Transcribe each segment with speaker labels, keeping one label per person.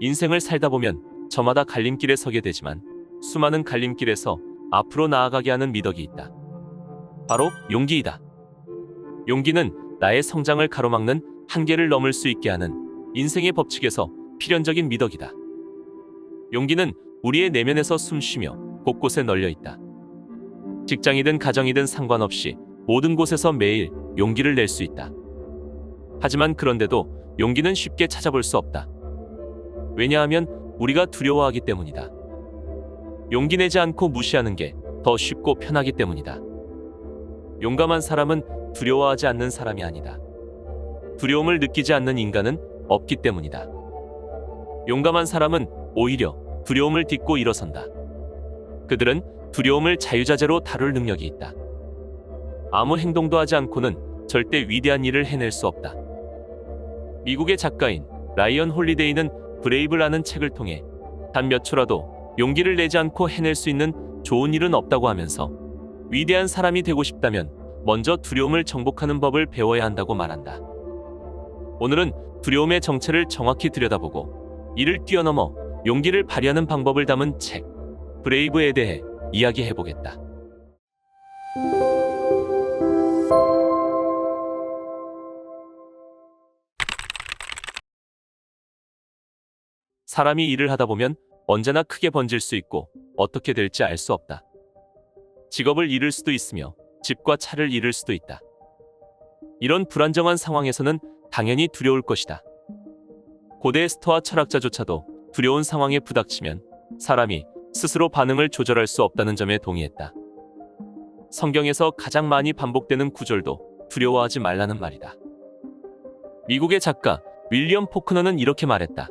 Speaker 1: 인생을 살다 보면 저마다 갈림길에 서게 되지만 수많은 갈림길에서 앞으로 나아가게 하는 미덕이 있다. 바로 용기이다. 용기는 나의 성장을 가로막는 한계를 넘을 수 있게 하는 인생의 법칙에서 필연적인 미덕이다. 용기는 우리의 내면에서 숨쉬며 곳곳에 널려 있다. 직장이든 가정이든 상관없이 모든 곳에서 매일 용기를 낼 수 있다. 하지만 그런데도 용기는 쉽게 찾아볼 수 없다. 왜냐하면 우리가 두려워하기 때문이다. 용기 내지 않고 무시하는 게 더 쉽고 편하기 때문이다. 용감한 사람은 두려워하지 않는 사람이 아니다. 두려움을 느끼지 않는 인간은 없기 때문이다. 용감한 사람은 오히려 두려움을 딛고 일어선다. 그들은 두려움을 자유자재로 다룰 능력이 있다. 아무 행동도 하지 않고는 절대 위대한 일을 해낼 수 없다. 미국의 작가인 라이언 홀리데이는 브레이브라는 책을 통해 단 몇 초라도 용기를 내지 않고 해낼 수 있는 좋은 일은 없다고 하면서 위대한 사람이 되고 싶다면 먼저 두려움을 정복하는 법을 배워야 한다고 말한다. 오늘은 두려움의 정체를 정확히 들여다보고 이를 뛰어넘어 용기를 발휘하는 방법을 담은 책 브레이브에 대해 이야기해보겠다. 사람이 일을 하다 보면 언제나 크게 번질 수 있고 어떻게 될지 알 수 없다. 직업을 잃을 수도 있으며 집과 차를 잃을 수도 있다. 이런 불안정한 상황에서는 당연히 두려울 것이다. 고대 스토아 철학자조차도 두려운 상황에 부닥치면 사람이 스스로 반응을 조절할 수 없다는 점에 동의했다. 성경에서 가장 많이 반복되는 구절도 두려워하지 말라는 말이다. 미국의 작가 윌리엄 포크너는 이렇게 말했다.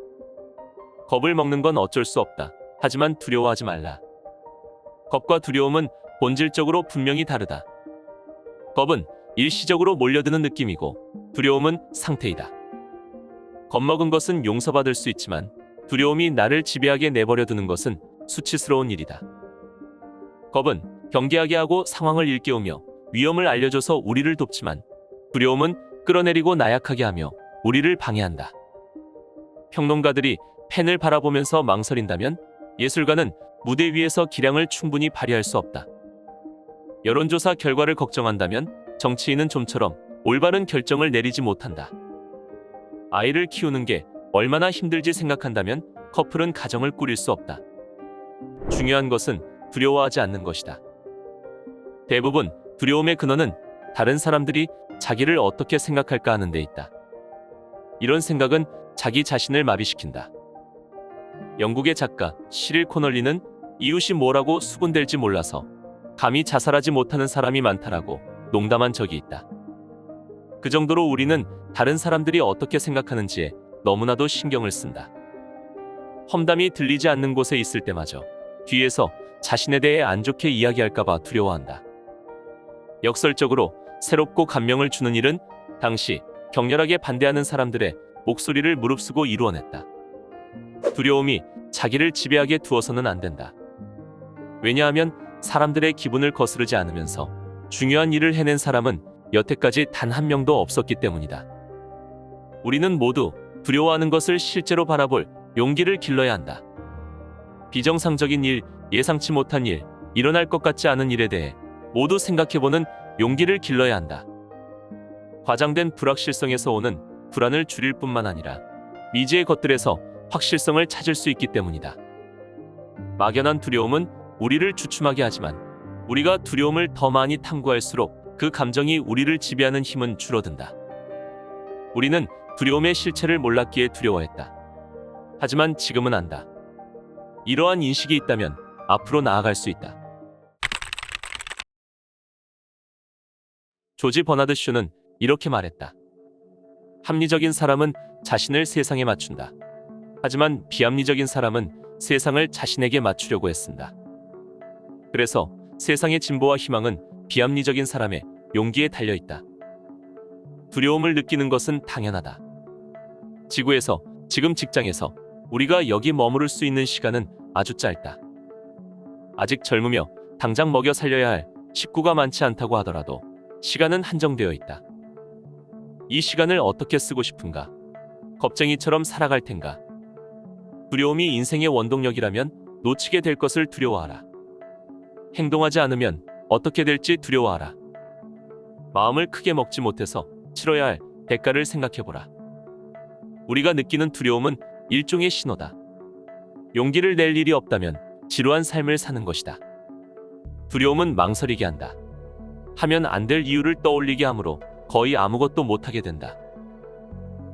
Speaker 1: 겁을 먹는 건 어쩔 수 없다. 하지만 두려워하지 말라. 겁과 두려움은 본질적으로 분명히 다르다. 겁은 일시적으로 몰려드는 느낌이고 두려움은 상태이다. 겁먹은 것은 용서받을 수 있지만 두려움이 나를 지배하게 내버려 두는 것은 수치스러운 일이다. 겁은 경계하게 하고 상황을 일깨우며 위험을 알려줘서 우리를 돕지만 두려움은 끌어내리고 나약하게 하며 우리를 방해한다. 평론가들이 펜을 바라보면서 망설인다면 예술가는 무대 위에서 기량을 충분히 발휘할 수 없다. 여론조사 결과를 걱정한다면 정치인은 좀처럼 올바른 결정을 내리지 못한다. 아이를 키우는 게 얼마나 힘들지 생각한다면 커플은 가정을 꾸릴 수 없다. 중요한 것은 두려워하지 않는 것이다. 대부분 두려움의 근원은 다른 사람들이 자기를 어떻게 생각할까 하는 데 있다. 이런 생각은 자기 자신을 마비시킨다. 영국의 작가 시릴 코널리는 이웃이 뭐라고 수군댈지 몰라서 감히 자살하지 못하는 사람이 많다라고 농담한 적이 있다. 그 정도로 우리는 다른 사람들이 어떻게 생각하는지에 너무나도 신경을 쓴다. 험담이 들리지 않는 곳에 있을 때마저 뒤에서 자신에 대해 안 좋게 이야기할까봐 두려워한다. 역설적으로 새롭고 감명을 주는 일은 당시 격렬하게 반대하는 사람들의 목소리를 무릅쓰고 이루어냈다. 두려움이 자기를 지배하게 두어서는 안 된다. 왜냐하면 사람들의 기분을 거스르지 않으면서 중요한 일을 해낸 사람은 여태까지 단 한 명도 없었기 때문이다. 우리는 모두 두려워하는 것을 실제로 바라볼 용기를 길러야 한다. 비정상적인 일, 예상치 못한 일, 일어날 것 같지 않은 일에 대해 모두 생각해보는 용기를 길러야 한다. 과장된 불확실성에서 오는 불안을 줄일 뿐만 아니라 미지의 것들에서 확실성을 찾을 수 있기 때문이다. 막연한 두려움은 우리를 주춤하게 하지만 우리가 두려움을 더 많이 탐구할수록 그 감정이 우리를 지배하는 힘은 줄어든다. 우리는 두려움의 실체를 몰랐기에 두려워했다. 하지만 지금은 안다. 이러한 인식이 있다면 앞으로 나아갈 수 있다. 조지 버나드 쇼는 이렇게 말했다. 합리적인 사람은 자신을 세상에 맞춘다. 하지만 비합리적인 사람은 세상을 자신에게 맞추려고 애쓴다. 그래서 세상의 진보와 희망은 비합리적인 사람의 용기에 달려있다. 두려움을 느끼는 것은 당연하다. 지구에서, 지금 직장에서 우리가 여기 머무를 수 있는 시간은 아주 짧다. 아직 젊으며 당장 먹여 살려야 할 식구가 많지 않다고 하더라도 시간은 한정되어 있다. 이 시간을 어떻게 쓰고 싶은가? 겁쟁이처럼 살아갈 텐가? 두려움이 인생의 원동력이라면 놓치게 될 것을 두려워하라. 행동하지 않으면 어떻게 될지 두려워하라. 마음을 크게 먹지 못해서 치러야 할 대가를 생각해보라. 우리가 느끼는 두려움은 일종의 신호다. 용기를 낼 일이 없다면 지루한 삶을 사는 것이다. 두려움은 망설이게 한다. 하면 안 될 이유를 떠올리게 하므로 거의 아무것도 못하게 된다.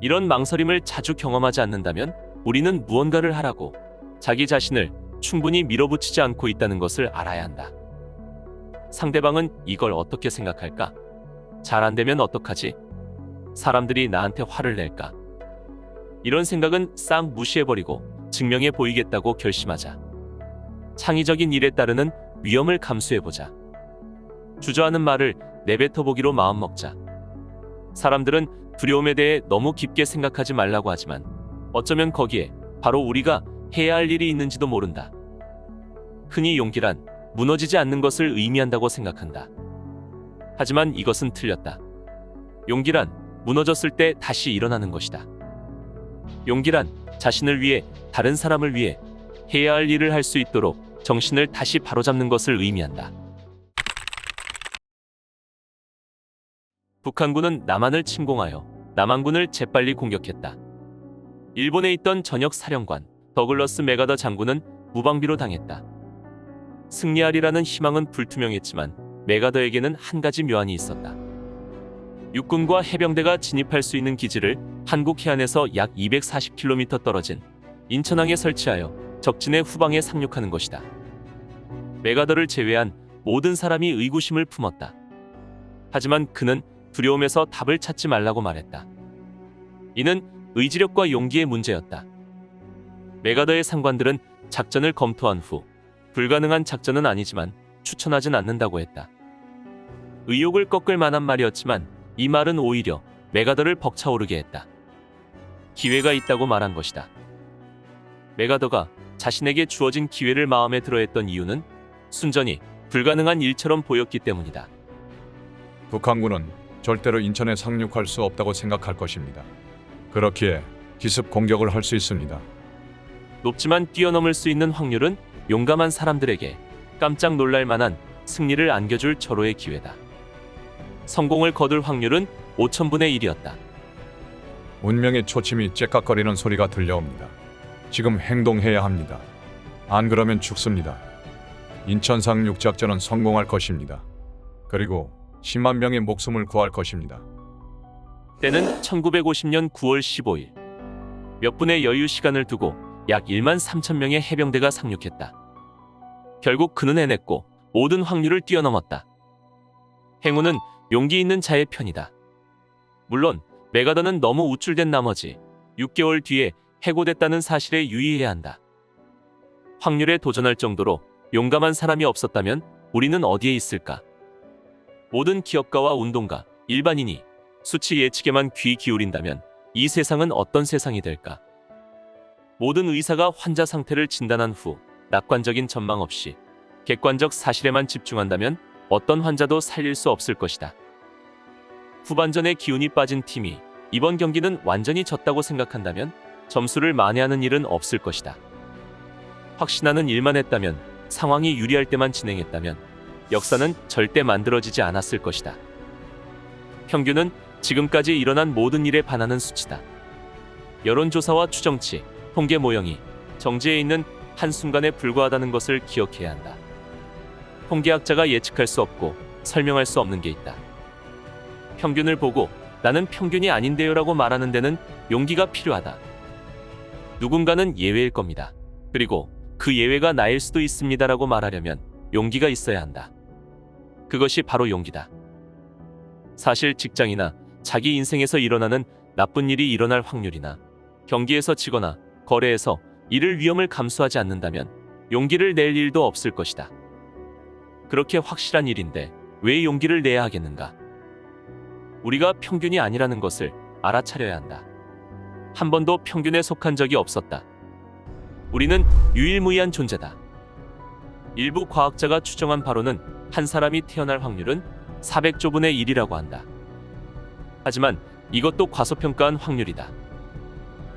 Speaker 1: 이런 망설임을 자주 경험하지 않는다면 우리는 무언가를 하라고 자기 자신을 충분히 밀어붙이지 않고 있다는 것을 알아야 한다. 상대방은 이걸 어떻게 생각할까? 잘 안 되면 어떡하지? 사람들이 나한테 화를 낼까? 이런 생각은 싹 무시해버리고 증명해 보이겠다고 결심하자. 창의적인 일에 따르는 위험을 감수해보자. 주저하는 말을 내뱉어보기로 마음먹자. 사람들은 두려움에 대해 너무 깊게 생각하지 말라고 하지만 어쩌면 거기에 바로 우리가 해야 할 일이 있는지도 모른다. 흔히 용기란 무너지지 않는 것을 의미한다고 생각한다. 하지만 이것은 틀렸다. 용기란 무너졌을 때 다시 일어나는 것이다. 용기란 자신을 위해, 다른 사람을 위해 해야 할 일을 할 수 있도록 정신을 다시 바로잡는 것을 의미한다. 북한군은 남한을 침공하여 남한군을 재빨리 공격했다. 일본에 있던 전역 사령관 더글러스 맥아더 장군은 무방비로 당했다. 승리하리라는 희망은 불투명했지만 맥아더에게는 한 가지 묘안이 있었다. 육군과 해병대가 진입할 수 있는 기지를 한국 해안에서 약 240km 떨어진 인천항에 설치하여 적진의 후방에 상륙하는 것이다. 맥아더를 제외한 모든 사람이 의구심을 품었다. 하지만 그는 두려움에서 답을 찾지 말라고 말했다. 이는 의지력과 용기의 문제였다. 맥아더의 상관들은 작전을 검토한 후 불가능한 작전은 아니지만 추천하진 않는다고 했다. 의욕을 꺾을 만한 말이었지만 이 말은 오히려 맥아더를 벅차오르게 했다. 기회가 있다고 말한 것이다. 맥아더가 자신에게 주어진 기회를 마음에 들어했던 이유는 순전히 불가능한 일처럼 보였기 때문이다.
Speaker 2: 북한군은 절대로 인천에 상륙할 수 없다고 생각할 것입니다. 그렇기에 기습 공격을 할 수 있습니다.
Speaker 1: 높지만 뛰어넘을 수 있는 확률은 용감한 사람들에게 깜짝 놀랄 만한 승리를 안겨줄 절호의 기회다. 성공을 거둘 확률은 5000분의 1이었다.
Speaker 2: 운명의 초침이 째깍거리는 소리가 들려옵니다. 지금 행동해야 합니다. 안 그러면 죽습니다. 인천 상륙 작전은 성공할 것입니다. 그리고 10만 명의 목숨을 구할 것입니다.
Speaker 1: 때는 1950년 9월 15일. 몇 분의 여유 시간을 두고 약 1만 3천 명의 해병대가 상륙했다. 결국 그는 해냈고 모든 확률을 뛰어넘었다. 행운은 용기 있는 자의 편이다. 물론 맥아더는 너무 우쭐댄 나머지 6개월 뒤에 해고됐다는 사실에 유의해야 한다. 확률에 도전할 정도로 용감한 사람이 없었다면 우리는 어디에 있을까? 모든 기업가와 운동가, 일반인이 수치 예측에만 귀 기울인다면 이 세상은 어떤 세상이 될까? 모든 의사가 환자 상태를 진단한 후 낙관적인 전망 없이 객관적 사실에만 집중한다면 어떤 환자도 살릴 수 없을 것이다. 후반전에 기운이 빠진 팀이 이번 경기는 완전히 졌다고 생각한다면 점수를 만회하는 일은 없을 것이다. 확신하는 일만 했다면, 상황이 유리할 때만 진행했다면 역사는 절대 만들어지지 않았을 것이다. 평균은 지금까지 일어난 모든 일에 반하는 수치다. 여론조사와 추정치, 통계 모형이 정지해 있는 한순간에 불과하다는 것을 기억해야 한다. 통계학자가 예측할 수 없고 설명할 수 없는 게 있다. 평균을 보고 나는 평균이 아닌데요라고 말하는 데는 용기가 필요하다. 누군가는 예외일 겁니다. 그리고 그 예외가 나일 수도 있습니다라고 말하려면 용기가 있어야 한다. 그것이 바로 용기다. 사실 직장이나 자기 인생에서 일어나는 나쁜 일이 일어날 확률이나 경기에서 지거나 거래에서 잃을 위험을 감수하지 않는다면 용기를 낼 일도 없을 것이다. 그렇게 확실한 일인데 왜 용기를 내야 하겠는가? 우리가 평균이 아니라는 것을 알아차려야 한다. 한 번도 평균에 속한 적이 없었다. 우리는 유일무이한 존재다. 일부 과학자가 추정한 바로는 한 사람이 태어날 확률은 400조분의 1이라고 한다. 하지만 이것도 과소평가한 확률이다.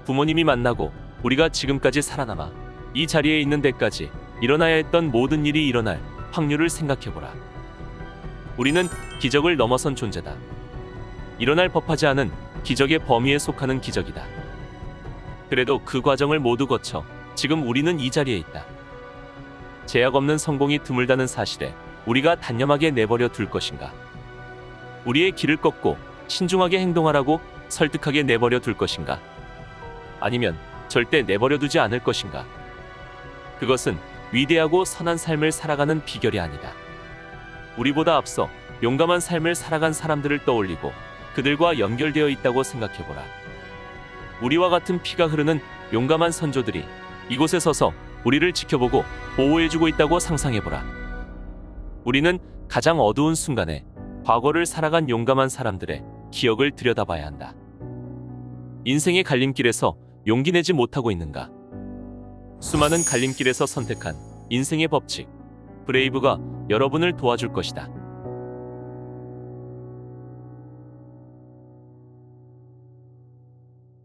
Speaker 1: 부모님이 만나고 우리가 지금까지 살아남아 이 자리에 있는 데까지 일어나야 했던 모든 일이 일어날 확률을 생각해보라. 우리는 기적을 넘어선 존재다. 일어날 법하지 않은 기적의 범위에 속하는 기적이다. 그래도 그 과정을 모두 거쳐 지금 우리는 이 자리에 있다. 제약 없는 성공이 드물다는 사실에 우리가 단념하게 내버려 둘 것인가? 우리의 길을 꺾고 신중하게 행동하라고 설득하게 내버려 둘 것인가? 아니면 절대 내버려 두지 않을 것인가? 그것은 위대하고 선한 삶을 살아가는 비결이 아니다. 우리보다 앞서 용감한 삶을 살아간 사람들을 떠올리고 그들과 연결되어 있다고 생각해보라. 우리와 같은 피가 흐르는 용감한 선조들이 이곳에 서서 우리를 지켜보고 보호해주고 있다고 상상해보라. 우리는 가장 어두운 순간에 과거를 살아간 용감한 사람들의 기억을 들여다봐야 한다. 인생의 갈림길에서 용기 내지 못하고 있는가? 수많은 갈림길에서 선택한 인생의 법칙, 브레이브가 여러분을 도와줄 것이다.